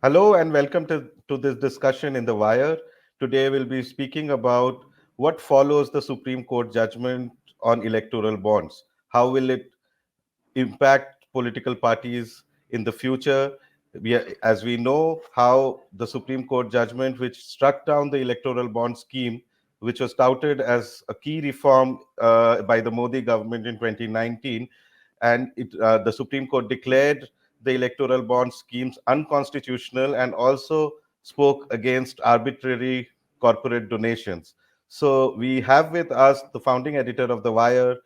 Hello and welcome to this discussion in the Wire. Today we'll be speaking about what follows the Supreme Court judgment on electoral bonds. How will it impact political parties in the future? As we know, how the Supreme Court judgment, which struck down the electoral bond scheme, which was touted as a key reform by the Modi government in 2019, and the Supreme Court declared the electoral bond schemes unconstitutional and also spoke against arbitrary corporate donations. So we have with us the founding editor of The Wire,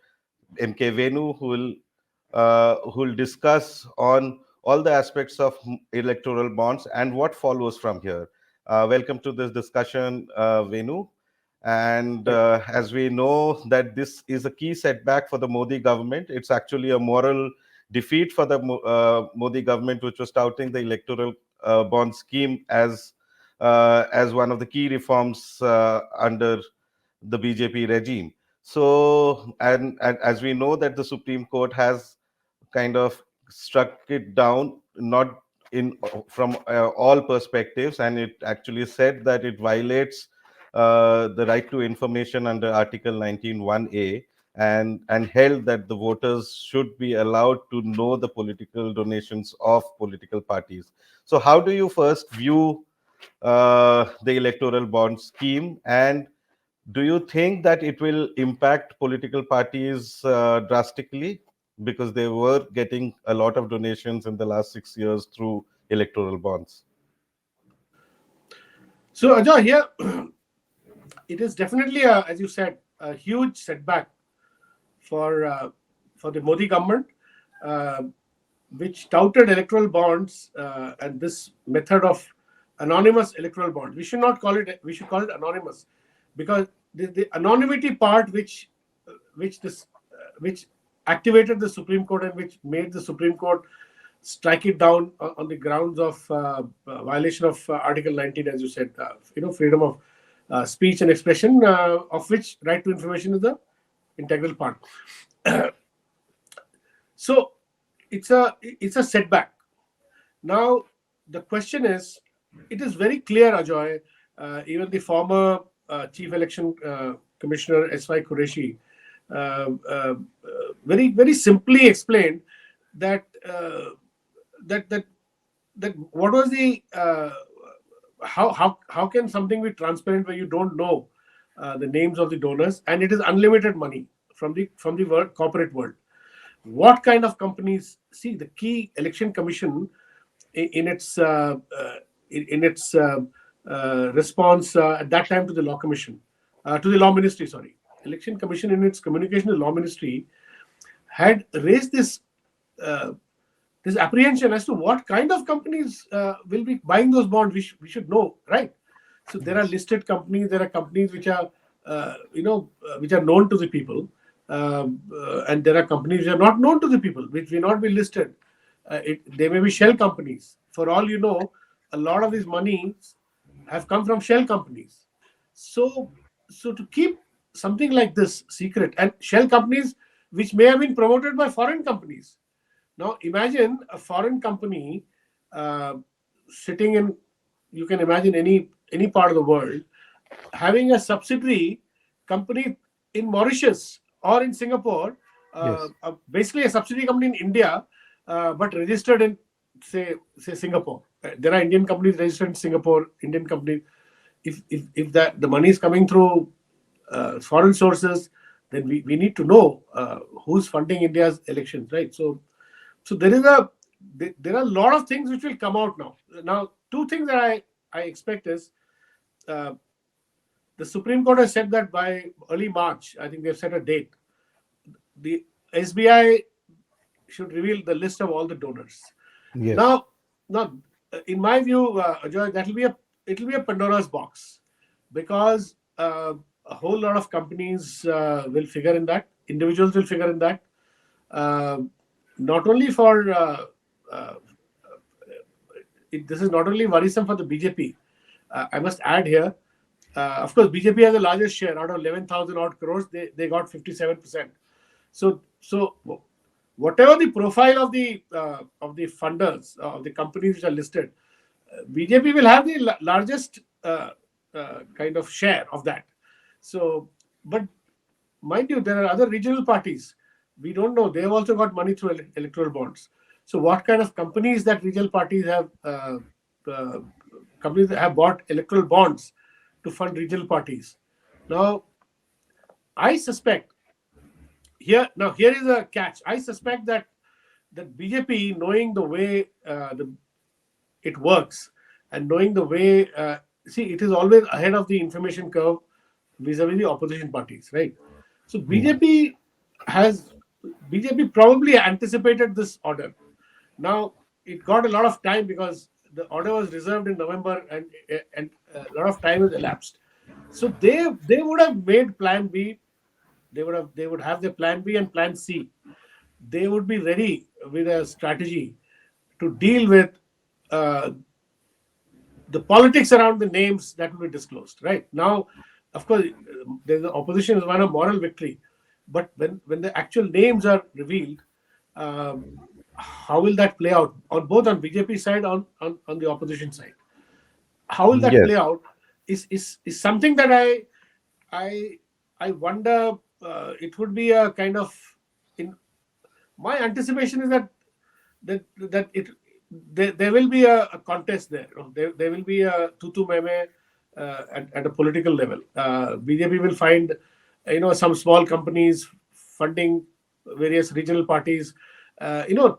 MK Venu, who will discuss on all the aspects of electoral bonds and what follows from here. Welcome to this discussion, Venu. And as we know that this is a key setback for the Modi government, it's actually a moral defeat for the Modi government, which was touting the electoral bond scheme as one of the key reforms under the BJP regime. So, and as we know that the Supreme Court has kind of struck it down, not in from all perspectives, and it actually said that it violates the right to information under Article 19(1)(a), and held that the voters should be allowed to know the political donations of political parties. So, how do you first view the electoral bond scheme, and do you think that it will impact political parties drastically because they were getting a lot of donations in the last 6 years through electoral bonds? So, Ajay, here it is definitely, as you said, a huge setback for uh, for the Modi government, uh, which touted electoral bonds and this method of anonymous electoral bonds. We should not call it. We should call it anonymous, because the anonymity part, which activated the Supreme Court and which made the Supreme Court strike it down on the grounds of violation of Article 19, as you said, freedom of speech and expression, of which right to information is the integral part. So it's a setback. Now the question is, it is very clear, Ajoy. Even the former Chief Election Commissioner S.Y. Qureshi very simply explained that that that that what was the how can something be transparent where you don't know the names of the donors, and it is unlimited money from the world, corporate world. What kind of companies? See, the key election commission in its response at that time to the law commission, to the law ministry, sorry, election commission in its communication to the law ministry had raised uh, this apprehension as to what kind of companies will be buying those bonds. We should know, right? So there are Yes. listed companies. There are companies which are, which are known to the people, and there are companies which are not known to the people, which may not be listed. They may be shell companies. For all you know, a lot of these monies have come from shell companies. So, so to keep something like this secret, and shell companies which may have been promoted by foreign companies. Now, imagine a foreign company uh, sitting in, you can imagine any part of the world, having a subsidiary company in Mauritius or in Singapore, Yes. basically a subsidiary company in India, but registered in say Singapore. There are Indian companies registered in Singapore, Indian companies. If that the money is coming through foreign sources, then we need to know who's funding India's elections, right? So there are a lot of things which will come out now. Now, two things that I expect is, uh, the Supreme Court has said that by early March, I think they've set a date, the SBI should reveal the list of all the donors. Yes. Now, now, in my view, Ajoy, it'll be a Pandora's box, because a whole lot of companies will figure in that, individuals will figure in that, uh, not only for uh, this is not only worrisome for the BJP. I must add here, of course, BJP has the largest share out of 11,000 odd crores. They got 57%. So whatever the profile of the funders of the companies which are listed, BJP will have the largest kind of share of that. So, but mind you, there are other regional parties. We don't know. They have also got money through electoral bonds. So, what kind of companies that regional parties have? Uh, Companies that have bought electoral bonds to fund regional parties. Now, I suspect here is a catch. I suspect that BJP, knowing the way it works and knowing the way, see, it is always ahead of the information curve vis-a-vis the opposition parties, right? So has BJP probably anticipated this order. Now it got a lot of time because the order was reserved in November, and a lot of time has elapsed. So they would have made Plan B. They would have their Plan B and Plan C. They would be ready with a strategy to deal with uh, the politics around the names that will be disclosed. Right now, of course, the opposition has won a moral victory, but when the actual names are revealed, um, how will that play out on both on BJP side, on the opposition side? How will that play Yes. out is something that I I wonder. It would be a kind of, in my anticipation is that there will be a contest there. There will be a tutu meme at a political level. BJP will find some small companies funding various regional parties.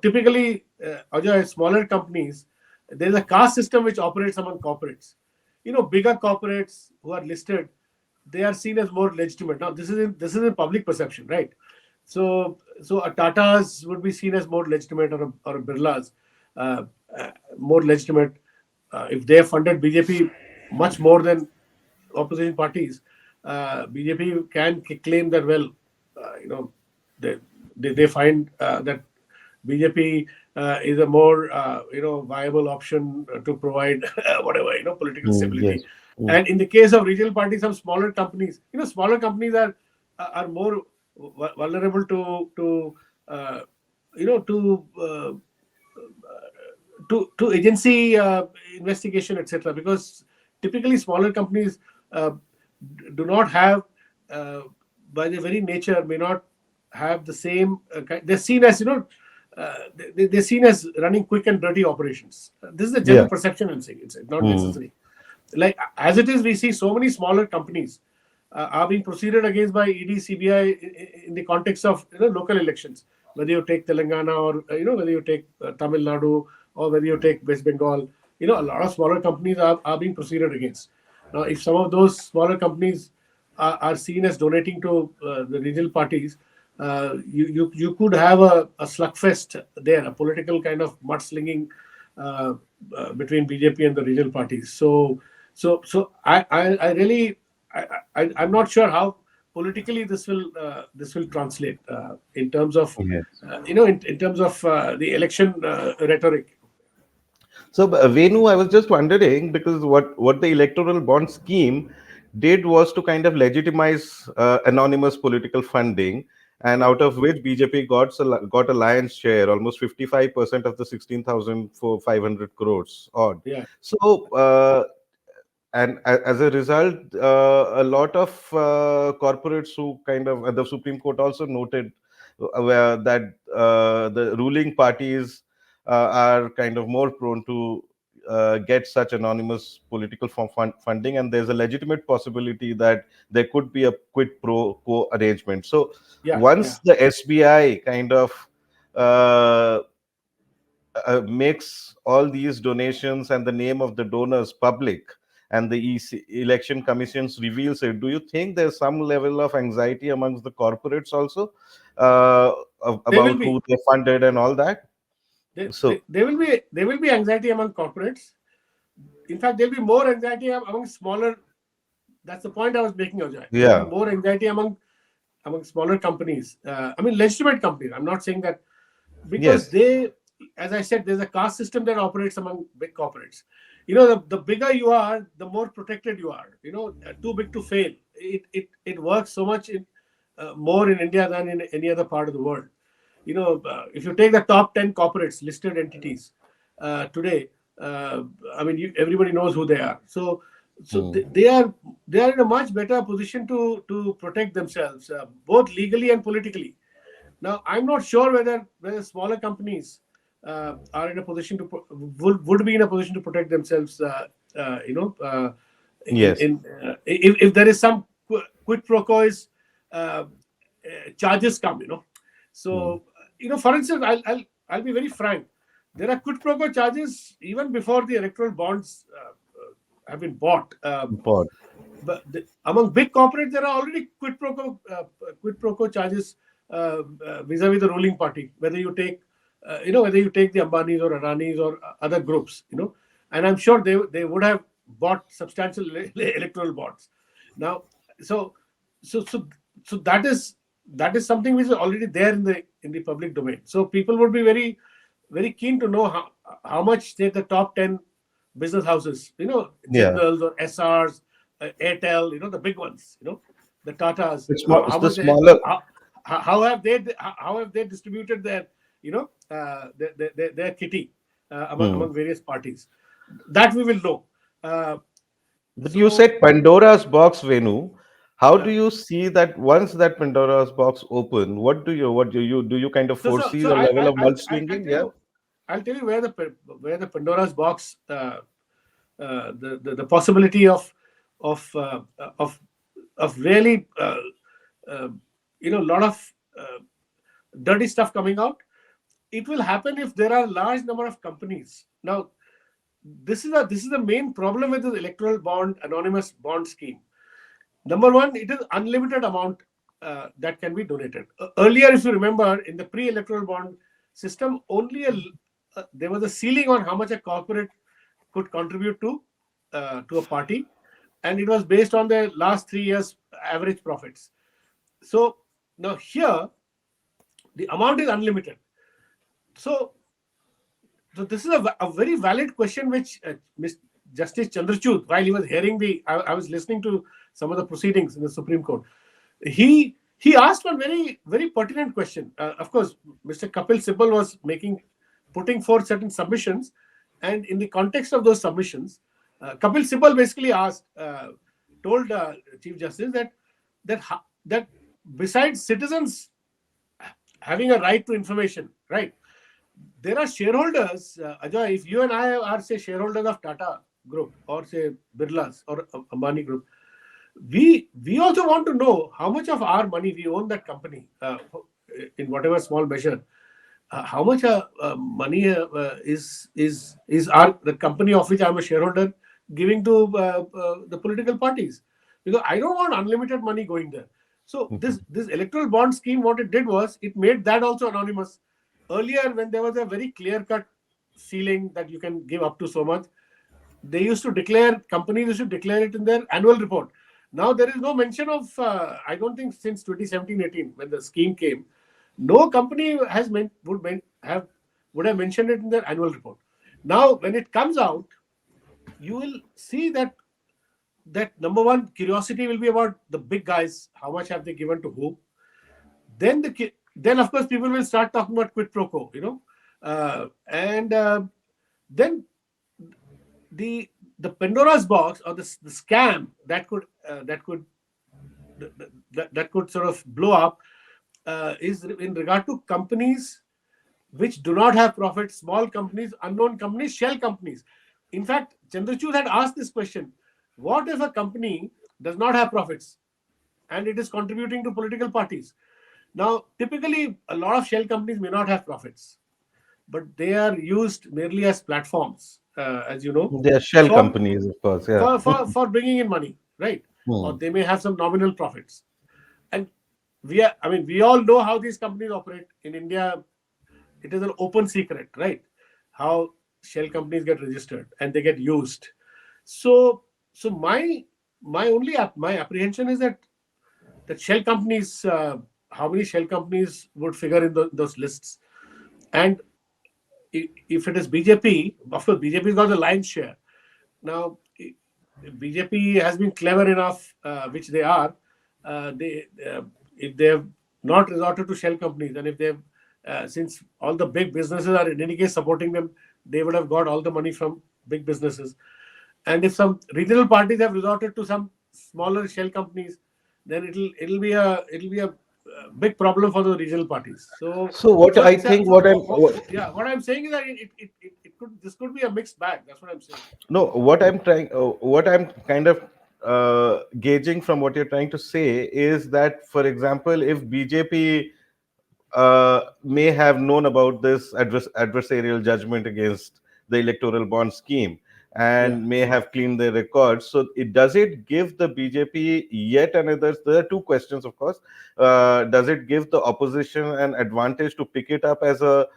Typically, Ajay, smaller companies, there is a caste system which operates among corporates. Bigger corporates who are listed, they are seen as more legitimate. Now, this is in public perception, right? So a Tata's would be seen as more legitimate, or a Birla's uh, more legitimate if they funded BJP much more than opposition parties. BJP can claim that, well, they they find that BJP is a more viable option to provide whatever political stability. Yes. Mm. And in the case of regional parties, some smaller companies are more vulnerable to uh, to agency investigation, etc. Because typically smaller companies uh, do not have, uh, by their very nature, may not have the same. They're seen as they're seen as running quick and dirty operations. This is the Yeah. general perception I'm saying. It's not Mm. necessary. Like as it is, we see so many smaller companies are being proceeded against by ED, CBI in the context of local elections. Whether you take Telangana, or whether you take Tamil Nadu, or whether you take West Bengal, a lot of smaller companies are being proceeded against. Now, if some of those smaller companies are seen as donating to the regional parties, you could have a slugfest there, a political kind of mudslinging uh, between BJP and the regional parties. So I really, I'm not sure how politically this will translate in terms of Yes. in terms of the election rhetoric. So, Venu, I was just wondering because what the electoral bond scheme did was to kind of legitimize anonymous political funding, and Yeah, out of which BJP got a lion's share, almost 55% of the 16,500 crores odd. yeah, So, and as a result, a lot of corporates who kind of the Supreme Court also noted that the ruling parties are kind of more prone to get such anonymous political funding, and there's a legitimate possibility that there could be a quid pro quo arrangement. So yeah, yeah. once the SBI kind of uh, makes all these donations and the name of the donors public, and the election commissions reveals it, do you think there's some level of anxiety amongst the corporates also There will about be who they funded and all that? So there will be anxiety among corporates. In fact, there'll be more anxiety among smaller. That's the point I was making, Ajay. There'll be yeah. more anxiety among smaller companies. I mean, legitimate companies. I'm not saying that, because Yes. as I said, there's a caste system that operates among big corporates. The bigger you are, the more protected you are. Too big to fail. It works so much more in India than in any other part of the world. If you take the top 10 corporates, listed entities today, Uh, I mean, everybody knows who they are. So Hmm. they are in a much better position to protect themselves, both legally and politically. Now, I'm not sure whether smaller companies are in a position to would be in a position to protect themselves. You know, Yes. in if there is some quid pro quos, charges come. Hmm. So for instance, I'll be very frank. There are quid pro quo charges even before the electoral bonds have been bought. Important. But among big corporates, there are already quid pro quo charges vis-a-vis the ruling party. Whether you take the Ambanis or Adanis or other groups, and I'm sure they would have bought substantial electoral bonds. Now, so so so so that is something which is already there in the public domain. So people would be very very keen to know how much, say, the top 10 business houses, Yeah. Jindals or SRs, Airtel, the big ones, the Tatas, It's how the much they, smaller. how have they distributed their, their kitty Hmm. among various parties. That we will know. Uh, But you so said Pandora's box, Venu. How do uh, you see that once that Pandora's box open? What do you kind of foresee so the level of I'll mudslinging? tell Yeah. you, where the Pandora's box, the possibility of uh, of of really uh, lot of dirty stuff coming out. It will happen if there are large number of companies. Now, this is the main problem with the electoral bond anonymous bond scheme. Number one, it is unlimited amount that can be donated. Earlier, if you remember, in the pre-electoral bond system, only there was a ceiling on how much a corporate could contribute to a party, and it was based on the last 3 years average profits. So now here, the amount is unlimited. So this is a very valid question, which Justice Chandrachud, while he was hearing I was listening to some of the proceedings in the Supreme Court. He asked one very very pertinent question. Of course, Mr. Kapil Sibal was putting forth certain submissions, and in the context of those submissions, Kapil Sibal basically told Chief Justice that besides citizens having a right to information, right? There are shareholders, Ajay. If you and I are, say, shareholders of Tata Group or, say, Birlas or Ambani Group, we also want to know how much of our money we own that company, in whatever small measure. How much money is the company of which I'm a shareholder giving to the political parties? Because I don't want unlimited money going there. So this electoral bond scheme, what it did was it made that also anonymous. Earlier, when there was a very clear cut ceiling that you can give up to so much, companies used to declare it in their annual report. Now there is no mention of, I don't think since 2017-18 when the scheme came, no company would have mentioned it in their annual report. Now when it comes out, you will see that number one, curiosity will be about the big guys, how much have they given to who. Then of course people will start talking about quid pro quo, and then the Pandora's box, or the scam that could sort of blow up, is in regard to companies which do not have profits, small companies, unknown companies, shell companies. In fact, Chandrachud had asked this question: what if a company does not have profits and it is contributing to political parties? Now, typically, a lot of shell companies may not have profits, but they are used merely as platforms, as you know, They are shell for companies, of course. Yeah. for bringing in money, right? Or Hmm. they may have some nominal profits. And we all know how these companies operate in India. It is an open secret, right? How shell companies get registered and they get used. So my apprehension is that shell companies, how many shell companies would figure in those lists? And if it is BJP, of course BJP's got the lion's share. Now, BJP has been clever enough, which they are. They If they have not resorted to shell companies, and if they have, since all the big businesses are in any case supporting them, they would have got all the money from big businesses. And if some regional parties have resorted to some smaller shell companies, then it'll be a big problem for the regional parties. So So what so I it's a think, so what I'm what, yeah, what I'm saying is that it could this could be a mixed bag. That's what I'm saying. no, what I'm kind of gauging from what you're trying to say is that, for example, if BJP may have known about this adversarial judgment against the electoral bond scheme Yeah. and may have cleaned their records. So, does it give the BJP yet another? There are two questions, of course. Does it give the opposition an advantage to pick it up as a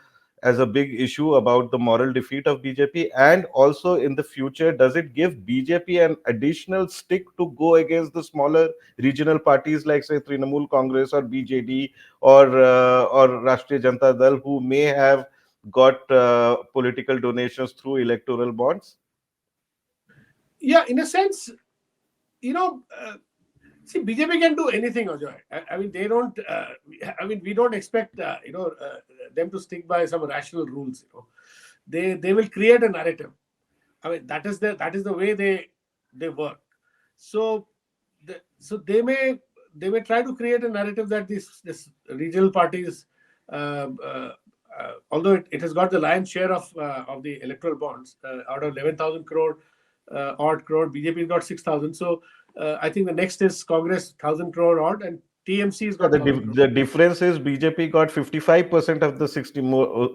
big issue about the moral defeat of BJP? And also, in the future, does it give BJP an additional stick to go against the smaller regional parties like, say, Trinamool Congress or BJD or Rashtriya Janata Dal, who may have got political donations through electoral bonds? Yeah, in a sense, you know, see, BJP can do anything, Ajoy. I mean, they don't. I mean, we don't expect them to stick by some rational rules. They will create a narrative. I mean, that is the way they work. So, so they may try to create a narrative that this regional parties, uh, uh, although it has got the lion's share of the electoral bonds out of 11,000 crore odd crore, BJP has got 6,000. So I think the next is Congress 1,000 crore odd, and TMC has Yeah, got 1,000 crore. the difference is BJP got 55% of the 60 more,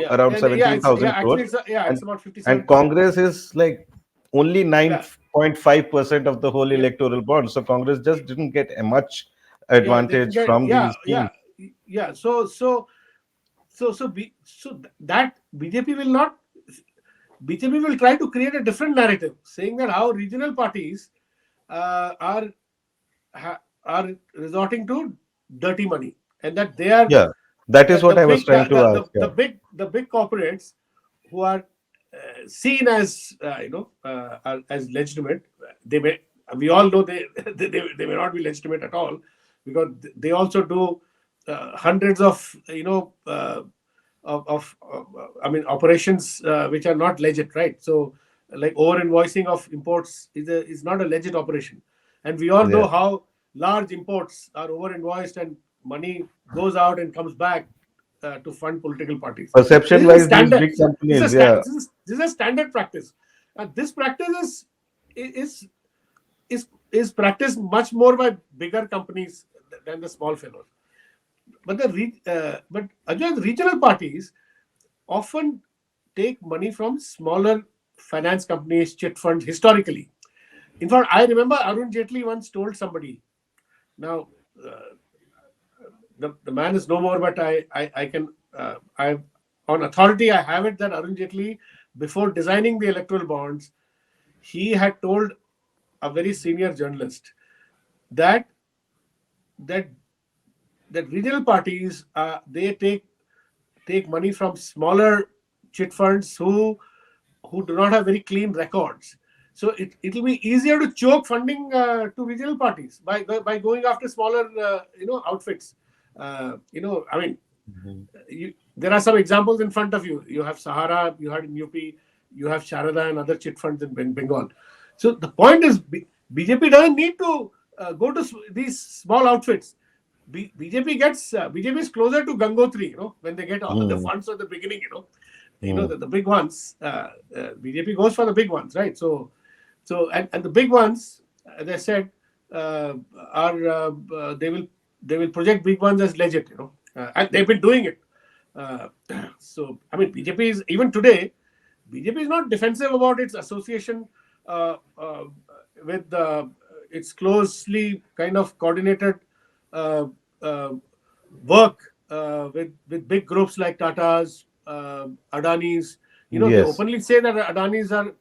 Yeah, around yeah, yeah. 17,000 Actually, crores, it's and about 57%. Congress is like only Yeah, 9.5% of the whole yeah, electoral bond. So Congress just didn't get a much yeah. They didn't advantage get. from Yeah, these yeah, schemes. yeah. That BJP will try to create a different narrative, saying that how regional parties uh, are are resorting to dirty money, and that they are Yeah, that is the what I was big trying to ask. Yeah. the big corporates who are seen as as legitimate. They may We all know they may not be legitimate at all, because they also do hundreds of I mean operations which are not legit, right? So like over invoicing of imports is not a legit operation, and we all know Yeah. how large imports are over invoiced and money goes out and comes back to fund political parties. This Perception is a wise, these standard. big So companies, yeah. this is a standard practice, and this practice is is practiced much more by bigger companies than the small fellows. But again, regional parties often take money from smaller finance companies, chit funds historically. In fact, I remember Arun Jaitley once told somebody. Now, uh, the man is no more, but I can I on authority I have it that Arun Jaitley, before designing the electoral bonds, he had told a very senior journalist that that that regional parties they take money from smaller chit funds who do not have very clean records. So it'll be easier to choke funding to regional parties by going after smaller outfits. I mean, Mhm. there are some examples in front of you. You have Sahara, you had in UP, you have Sharada and other chit funds in Bengal. So the point is, BJP doesn't need to go to these small outfits. BJP is closer to Gangotri, when they get all the Hmm. funds at the beginning, Hmm. the big ones. BJP goes for the big ones, right? And the big ones, as I said, uh, are they will project big ones as legit, and they've been doing it. Uh, so I mean, BJP is even today. BJP is not defensive about its association uh, uh, with its closely kind of coordinated uh, uh, work with big groups like Tata's, Adani's. They Yes. openly say that Adani's are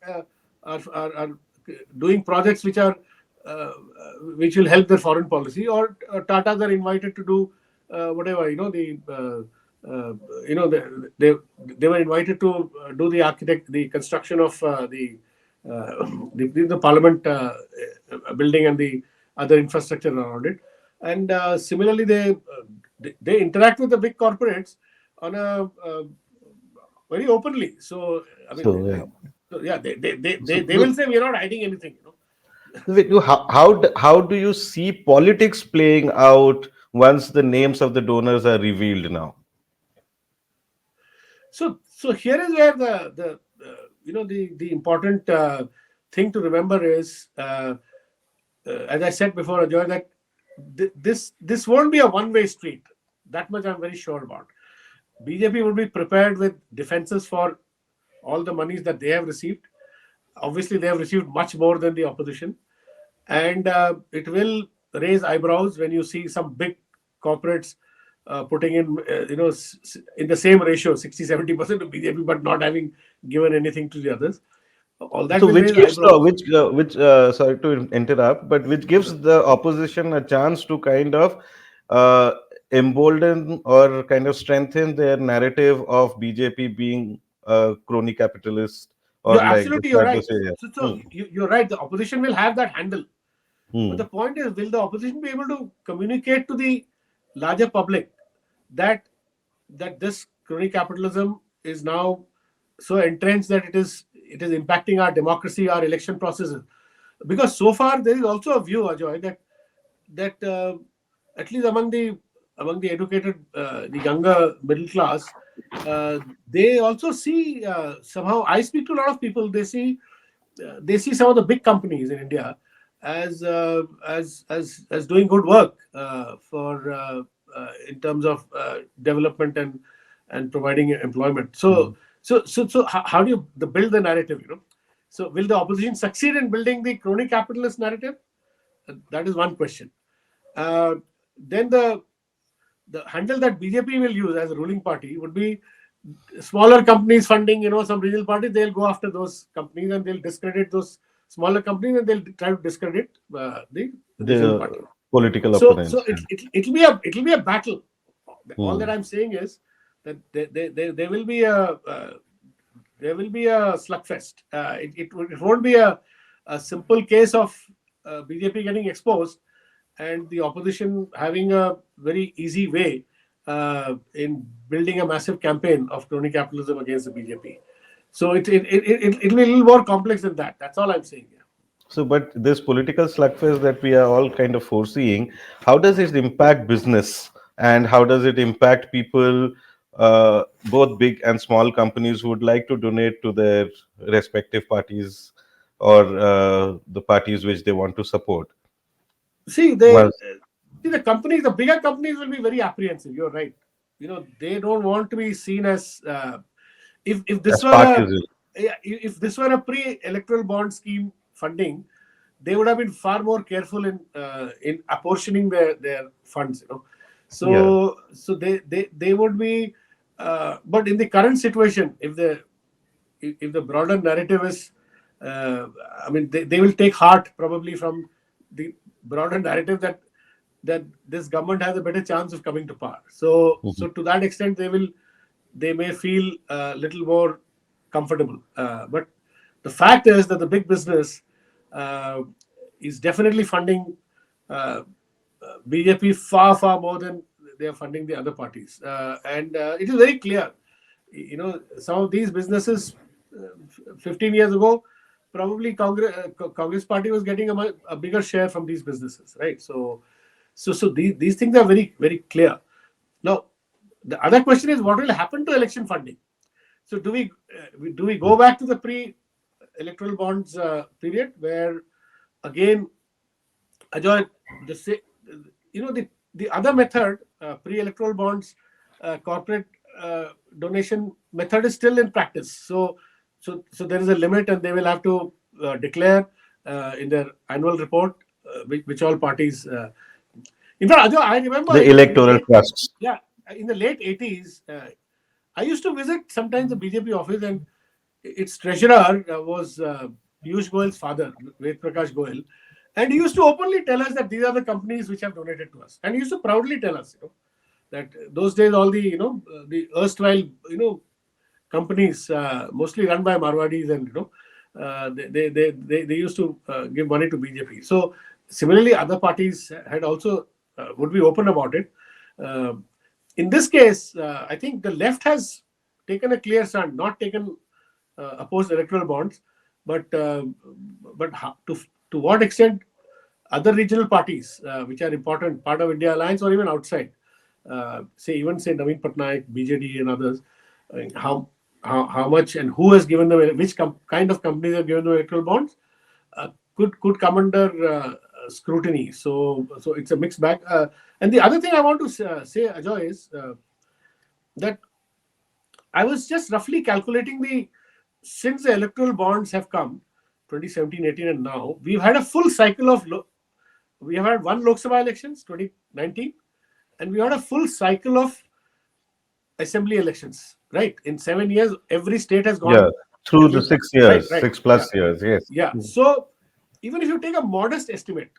doing projects which will help their foreign policy, or Tata's are invited to do whatever. Uh, you know they, they they were invited to do the construction of uh, the parliament building and the other infrastructure around it. And similarly, they interact with the big corporates on a very openly. So I mean, So yeah. so, yeah, So they will say we are not hiding anything. wait, how do you see politics playing out once the names of the donors are revealed now? So here is where the important thing to remember is, as I said before, Ajoy, that this won't be a one-way street. That much I'm very sure about. BJP would be prepared with defenses for all the monies that they have received. Obviously, they have received much more than the opposition, and it will raise eyebrows when you see some big corporates putting in, in the same ratio, 60-70% to BJP, but not having given anything to the others. All that So will which raise gives eyebrows. which sorry to interrupt, but which gives the opposition a chance to kind of uh, embolden or kind of strengthen their narrative of BJP being a crony capitalist or like they You're try to right. say. Yeah. So you're right. The opposition will have that handle. But the Hmm. point is, will the opposition be able to communicate to the larger public that this crony capitalism is now so entrenched that it is impacting our democracy, our election processes? Because so far there is also a view, Ajoy, that at least among the educated, the younger middle class, uh, they also see, somehow. I speak to a lot of people. They see some of the big companies in India as doing good work for in terms of development and providing employment. Hmm. So how do you build the narrative? So will the opposition succeed in building the crony capitalist narrative? That is one question. Then the handle that BJP will use as a ruling party would be smaller companies funding, some regional parties. They'll go after those companies and they'll discredit those smaller companies, and they'll try to discredit the regional The party. political So opponents. it'll be a battle. All that Hmm. I'm saying is that there will be a slugfest. It won't be a simple case of BJP getting exposed and the opposition having a very easy way in building a massive campaign of crony capitalism against the BJP. So it'll be a little more complex than that. That's all I'm saying. Yeah. So, but this political slugfest that we are all kind of foreseeing, how does it impact business and how does it impact people, both big and small companies who would like to donate to their respective parties or the parties which they want to support? See, Well, the bigger companies will be very apprehensive. You're right. They don't want to be seen as, if this as were a parties, yeah, if this were a pre-electoral bond scheme funding, they would have been far more careful in apportioning their funds. yeah. So they would be, but in the current situation, if the broader narrative is, uh, I mean, they will take heart probably from the broader narrative that this government has a better chance of coming to power. So Mhm. to that extent, they may feel a little more comfortable. But the fact is that the big business uh, is definitely funding uh, BJP far more than they are funding the other parties, and it is very clear. Some of these businesses, 15 years ago, probably Congress party was getting a bigger share from these businesses, right? So these things are very very clear. Now, the other question is what will happen to election funding. So do we go back to the pre-electoral bonds period where, again, Ajoy, the say, the other method, pre-electoral bonds, corporate donation method, is still in practice. So there is a limit, and they will have to declare in their annual report which all parties. In fact, Ajoy, I remember The in the electoral late trusts. yeah in the late 80s, I used to visit sometimes the BJP office, and its treasurer was Piyush Goyal's father, Ved Prakash Goyal, and he used to openly tell us that these are the companies which have donated to us, and he used to proudly tell us, that those days all the the erstwhile companies, mostly run by Marwadis, and they used to give money to BJP. So similarly, other parties had also would be open about it. Uh, in this case, I think the left has taken a clear stand, not taken opposed electoral bonds, but to what extent other regional parties, which are important part of India Alliance or even outside, say Naveen Patnaik, BJD, and others, how much and who has given them, which kind of companies have given them electoral bonds, could come under scrutiny. So it's a mixed bag. And the other thing I want to say, Ajoy, is that I was just roughly calculating since the electoral bonds have come, 2017, 18, and now, we've had a full cycle of, we have had one Lok Sabha elections, 2019, and we had a full cycle of assembly elections, right? In 7 years, every state has gone. Yeah, through at the least, 6 years, right. 6+ years, yes. Yeah. So even if you take a modest estimate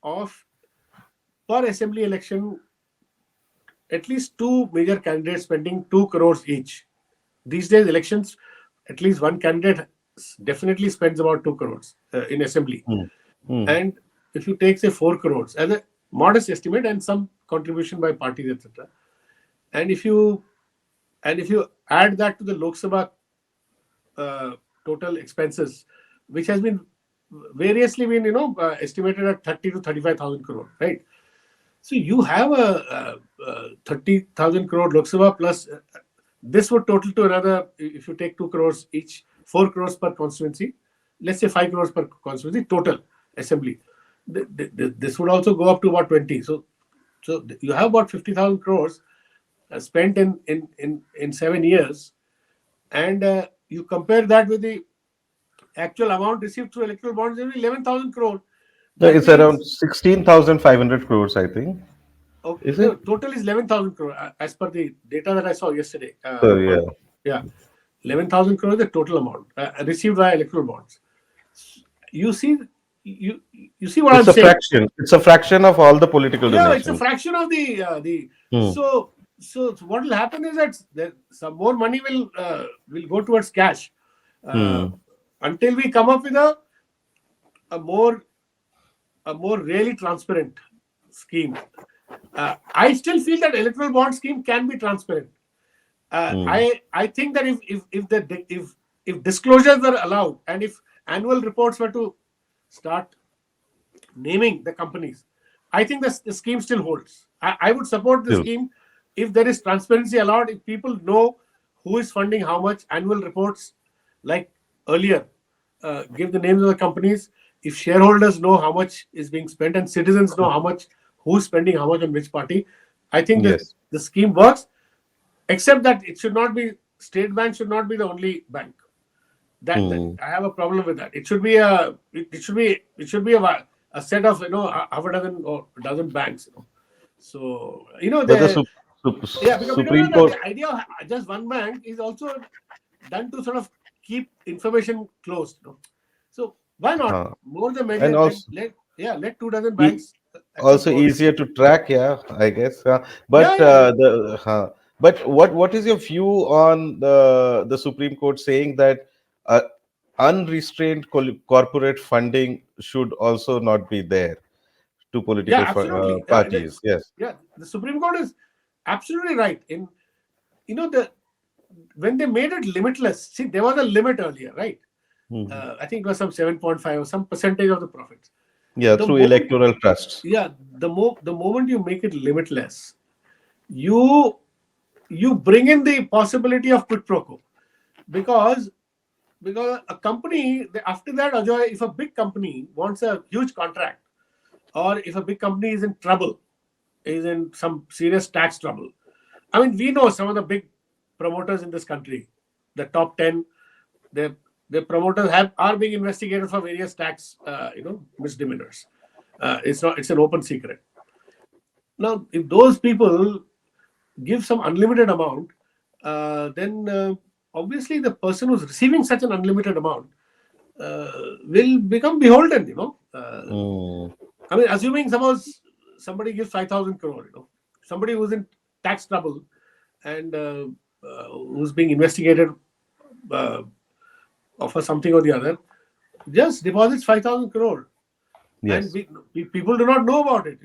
of per assembly election, at least two major candidates spending 2 crores each. These days, elections, at least one candidate definitely spends about 2 crores in assembly. And if you take, say, 4 crores as a modest estimate and some contribution by parties, etc., and if you add that to the Lok Sabha total expenses, which has been variously been estimated at 30 to 35,000 crore, right? So you have a 30,000 crore Lok Sabha plus this would total to another, if you take 2 crores each, 4 crores per constituency, let's say 5 crores per constituency total assembly. This would also go up to about 20. So you have about 50,000 crores spent in 7 years, and you compare that with the actual amount received through electoral bonds, it will be 11,000 crore. No, That it's means, around 16,500 crores, I think. okay, Is it? total is 11,000 crore as per the data that I saw yesterday. So, yeah. Yeah, 11,000 crore is the total amount received via electoral bonds. You see what I'm It's a saying? fraction. It's a fraction of all the political Yeah, it's a donations. fraction of the. So what will happen is that some more money will go towards cash until we come up with a more really transparent scheme. I still feel that electoral bond scheme can be transparent. I think that if disclosures were allowed and if annual reports were to start naming the companies, I think the scheme still holds. I would support the True. scheme if there is transparency allowed, if people know who is funding how much, annual reports like earlier, give the names of the companies. If shareholders know how much is being spent and citizens know who's spending how much on which party, I think Yes. the scheme works, except that it should not be, State Bank should not be the only bank. That I have a problem with that. It should be a set of half a dozen or a dozen banks. So But the because Supreme Court. the idea of just one bank is also done to sort of keep information closed. So why not? More the merrier. And also, Let 2 dozen banks. also easier to track, yeah, I guess. But what is your view on the Supreme Court saying that unrestrained corporate funding should also not be there to political Absolutely. parties? Yes. The Supreme Court is absolutely right. When they made it limitless, see, there was a limit earlier, right? I think it was some 7.5 or some percentage of the profits. Yeah, through electoral trusts. Yeah, the moment you make it limitless, you bring in the possibility of quid pro quo, because a company, after that, Ajoy, if a big company wants a huge contract, or if a big company is in trouble, is in some serious tax trouble. I mean, we know some of the big promoters in this country, the top 10, the promoters are being investigated for various tax misdemeanors. It's an open secret. Now, if those people give some unlimited amount, then obviously the person who's receiving such an unlimited amount will become beholden. I mean, assuming somebody gives 5,000 crore, somebody who's in tax trouble and who's being investigated for something or the other, just deposits 5,000 crore. Yes. And people do not know about it,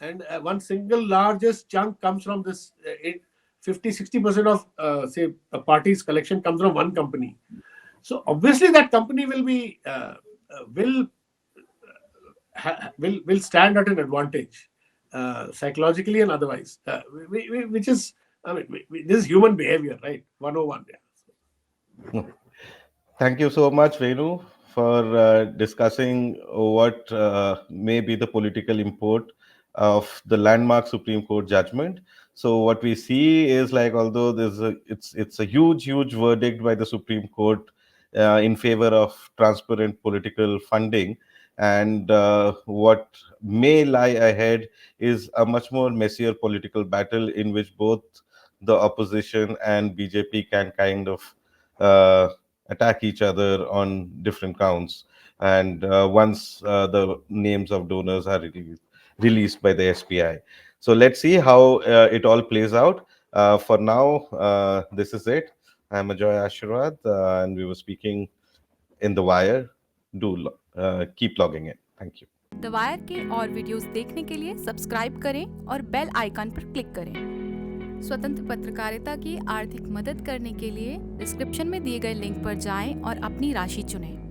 and one single largest chunk comes from this 50-60% of say a party's collection comes from one company. So obviously that company will be will stand at an advantage psychologically and otherwise, which is, I mean, this is human behavior, right? 101. Yeah. Thank you so much, Renu, for discussing what may be the political import of the landmark Supreme Court judgment. So what we see is like, although it's a huge verdict by the Supreme Court in favor of transparent political funding, and what may lie ahead is a much more messier political battle in which both the opposition and BJP can kind of uh, attack each other on different counts. And once the names of donors are released by the SPI. So let's see how it all plays out. For now, this is it. I'm Ajoy Ashirwad, and we were speaking in The Wire. Keep logging in. Thank you. The wire के और videos देखने के लिए subscribe करें और bell icon पर click करें। स्वतंत्र पत्रकारिता की आर्थिक मदद करने के लिए डिस्क्रिप्शन में दिए गए लिंक पर जाएं और अपनी राशि चुनें।